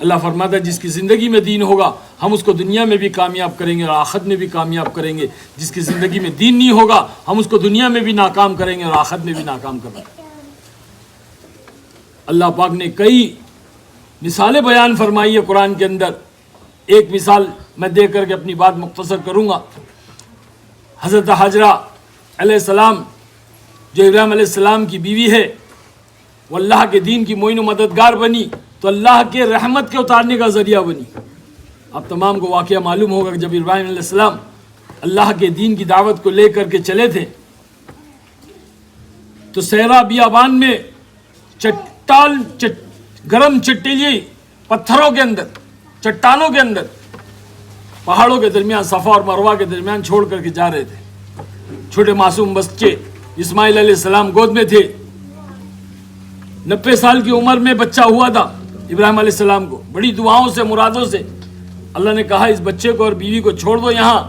اللہ فرماتا ہے جس کی زندگی میں دین ہوگا ہم اس کو دنیا میں بھی کامیاب کریں گے اور آخرت میں بھی کامیاب کریں گے، جس کی زندگی میں دین نہیں ہوگا ہم اس کو دنیا میں بھی ناکام کریں گے اور آخرت میں بھی ناکام کریں گے۔ اللہ پاک نے کئی مثالیں بیان فرمائی ہے قرآن کے اندر۔ ایک مثال میں دے کر کے اپنی بات مختصر کروں گا۔ حضرت ہاجرہ علیہ السلام جو ابراہیم علیہ السلام کی بیوی ہے، وہ اللہ کے دین کی معین و مددگار بنی تو اللہ کے رحمت کے اتارنے کا ذریعہ بنی۔ آپ تمام کو واقعہ معلوم ہوگا کہ جب ابراہیم علیہ السلام اللہ کے دین کی دعوت کو لے کر کے چلے تھے تو صحرا بیابان میں گرم چٹیلی پتھروں کے اندر، چٹانوں کے اندر، پہاڑوں کے درمیان، صفا اور مروہ کے درمیان چھوڑ کر کے جا رہے تھے۔ چھوٹے معصوم بچے اسماعیل علیہ السلام گود میں تھے۔ 90 سال کی عمر میں بچہ ہوا تھا ابراہیم علیہ السلام کو۔ بڑی دعاؤں سے، مرادوں سے اللہ نے کہا اس بچے کو اور بیوی کو چھوڑ دو یہاں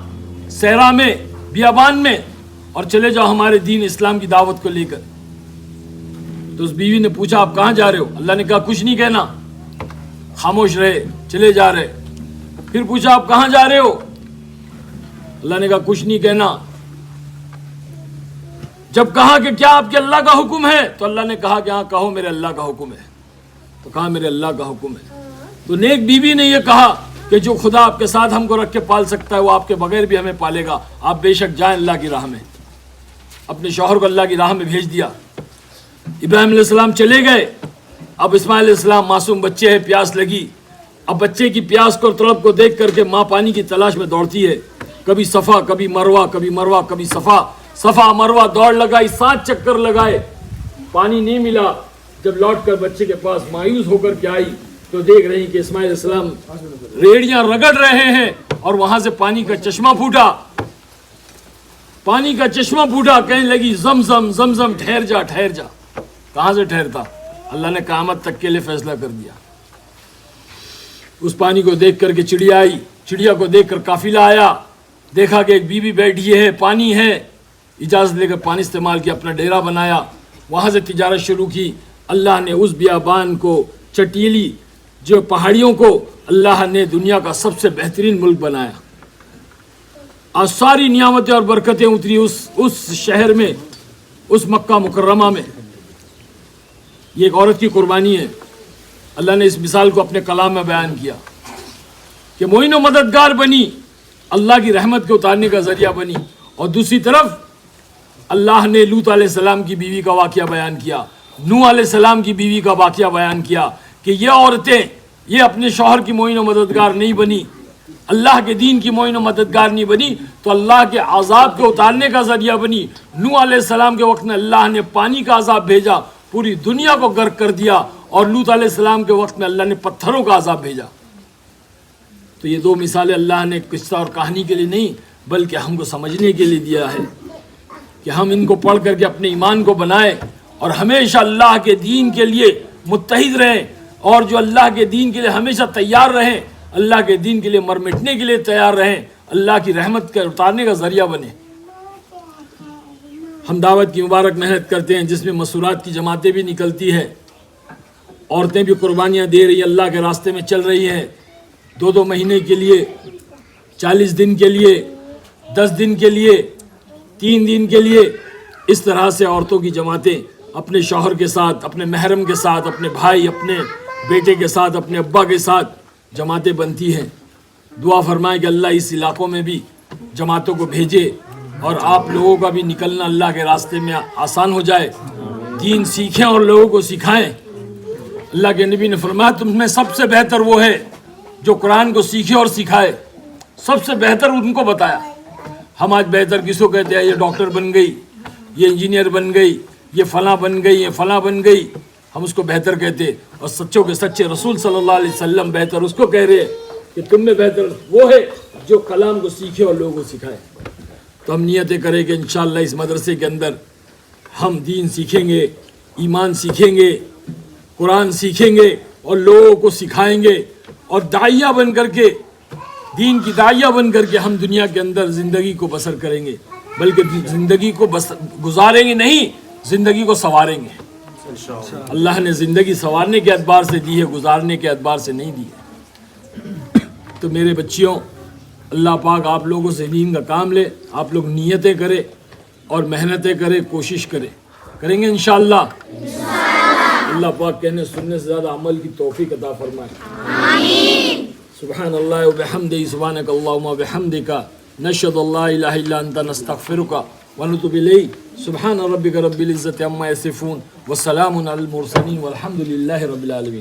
صحرا میں، بیابان میں، اور چلے جاؤ ہمارے دین اسلام کی دعوت کو لے کر۔ تو اس بیوی نے پوچھا آپ کہاں جا رہے ہو؟ اللہ نے کہا کچھ نہیں کہنا، خاموش رہے، چلے جا رہے۔ پھر پوچھا آپ کہاں جا رہے ہو؟ اللہ نے کہا کچھ نہیں کہنا۔ جب کہا کہ کیا آپ کے اللہ کا حکم ہے تو اللہ نے کہا کہ ہاں کہو میرے اللہ کا حکم ہے۔ تو کہا میرے اللہ کا حکم ہے۔ تو نیک بیوی نے یہ کہا کہ جو خدا آپ کے ساتھ ہم کو رکھ کے پال سکتا ہے وہ آپ کے بغیر بھی ہمیں پالے گا، آپ بے شک جائیں اللہ کی راہ میں۔ اپنے شوہر کو اللہ کی راہ میں بھیج دیا۔ ابراہیم علیہ السلام چلے گئے۔ اب اسماعیل علیہ السلام معصوم بچے ہیں، پیاس لگی۔ اب بچے کی پیاس کو اور طلب کو دیکھ کر کے ماں پانی کی تلاش میں دوڑتی ہے، کبھی صفا کبھی مروہ، کبھی مروہ کبھی صفا، صفا مروہ دوڑ لگائی، 7 چکر لگائے، پانی نہیں ملا۔ جب لوٹ کر بچے کے پاس مایوس ہو کر کے آئی تو دیکھ رہی کہ اسماعیل علیہ السلام ریڑیاں رگڑ رہے ہیں اور وہاں سے پانی کا چشمہ پھوٹا، پانی کا چشمہ پھوٹا۔ کہنے لگی زمزم زمزم، ٹھہر جا ٹھہر جا۔ کہاں سے ٹھہرتا؟ اللہ نے قیامت تک کے لیے فیصلہ کر دیا۔ اس پانی کو دیکھ کر کے چڑیا آئی، چڑیا کو دیکھ کر قافلہ آیا، دیکھا کہ ایک بیوی بیٹھی ہے، پانی ہے، اجازت لے کر پانی استعمال کیا، اپنا ڈیرا بنایا، وہاں سے تجارت شروع کی۔ اللہ نے اس بیابان کو، چٹیلی جو پہاڑیوں کو اللہ نے دنیا کا سب سے بہترین ملک بنایا۔ اور ساری نعمتیں اور برکتیں اتری اس شہر میں، اس مکہ مکرمہ میں۔ یہ ایک عورت کی قربانی ہے۔ اللہ نے اس مثال کو اپنے کلام میں بیان کیا کہ معین و مددگار بنی، اللہ کی رحمت کے اتارنے کا ذریعہ بنی۔ اور دوسری طرف اللہ نے لوط علیہ السلام کی بیوی کا واقعہ بیان کیا، نوح علیہ السلام کی بیوی کا واقعہ بیان کیا کہ یہ عورتیں یہ اپنے شوہر کی معین و مددگار نہیں بنی، اللہ کے دین کی معین و مددگار نہیں بنی تو اللہ کے عذاب کے اتارنے کا ذریعہ بنی۔ نوح علیہ السلام کے وقت میں اللہ نے پانی کا عذاب بھیجا، پوری دنیا کو غرق کر دیا، اور لوط علیہ السلام کے وقت میں اللہ نے پتھروں کا عذاب بھیجا۔ تو یہ 2 مثالیں اللہ نے قصہ اور کہانی کے لیے نہیں بلکہ ہم کو سمجھنے کے لیے دیا ہے کہ ہم ان کو پڑھ کر کے اپنے ایمان کو بنائیں اور ہمیشہ اللہ کے دین کے لیے متحد رہیں، اور جو اللہ کے دین کے لیے ہمیشہ تیار رہیں، اللہ کے دین کے لیے مر مٹنے کے لیے تیار رہیں، اللہ کی رحمت کا اتارنے کا ذریعہ بنے۔ ہم دعوت کی مبارک محنت کرتے ہیں جس میں مسورات کی جماعتیں بھی نکلتی ہیں، عورتیں بھی قربانیاں دے رہی ہیں، اللہ کے راستے میں چل رہی ہیں، 2 مہینے کے لیے، 40 دن کے لیے، 10 دن کے لیے، 3 دن کے لیے۔ اس طرح سے عورتوں کی جماعتیں اپنے شوہر کے ساتھ، اپنے محرم کے ساتھ، اپنے بھائی، اپنے بیٹے کے ساتھ، اپنے ابا کے ساتھ جماعتیں بنتی ہیں۔ دعا فرمائیں کہ اللہ اس علاقوں میں بھی جماعتوں کو بھیجے اور آپ لوگوں کا بھی نکلنا اللہ کے راستے میں آسان ہو جائے، دین سیکھیں اور لوگوں کو سکھائیں۔ اللہ کے نبی نے فرمایا تم میں سب سے بہتر وہ ہے جو قرآن کو سیکھے اور سکھائے، سب سے بہتر ان کو بتایا۔ ہم آج بہتر کس کو کہتے ہیں؟ یہ ڈاکٹر بن گئی، یہ انجینئر بن گئی، یہ فلاں بن گئی، یہ فلاں بن گئی، ہم اس کو بہتر کہتے ہیں۔ اور سچوں کے سچے رسول صلی اللہ علیہ وسلم بہتر اس کو کہہ رہے ہیں کہ تم میں بہتر وہ ہے جو کلام کو سیکھے اور لوگوں کو سکھائے۔ تو ہم نیتیں کریں کہ انشاءاللہ اس مدرسے کے اندر ہم دین سیکھیں گے، ایمان سیکھیں گے، قرآن سیکھیں گے اور لوگوں کو سکھائیں گے، اور داعیہ بن کر کے، دین کی داعیہ بن کر کے ہم دنیا کے اندر زندگی کو بسر کریں گے، بلکہ زندگی کو گزاریں گے نہیں، زندگی کو سنواریں گے۔ اللہ نے زندگی سنوارنے کے اعتبار سے دی ہے، گزارنے کے اعتبار سے نہیں دی ہے۔ تو میرے بچیوں، اللہ پاک آپ لوگوں سے دین کا کام لے، آپ لوگ نیتیں کرے اور محنتیں کرے، کوشش کریں گے انشاءاللہ۔ اللہ پاک کہنے سننے سے زیادہ عمل کی توفیق عطا فرمائے، آمین۔ سبحان اللہ و بحمدہ، سبحانک اللہم و بحمدک، نشہد اللہ الہ الا انت، نستغفرک ونتوب الیک۔ سبحان ربک رب العزت عما یصفون، وسلام علی المرسلین، والحمد للہ رب العالمین۔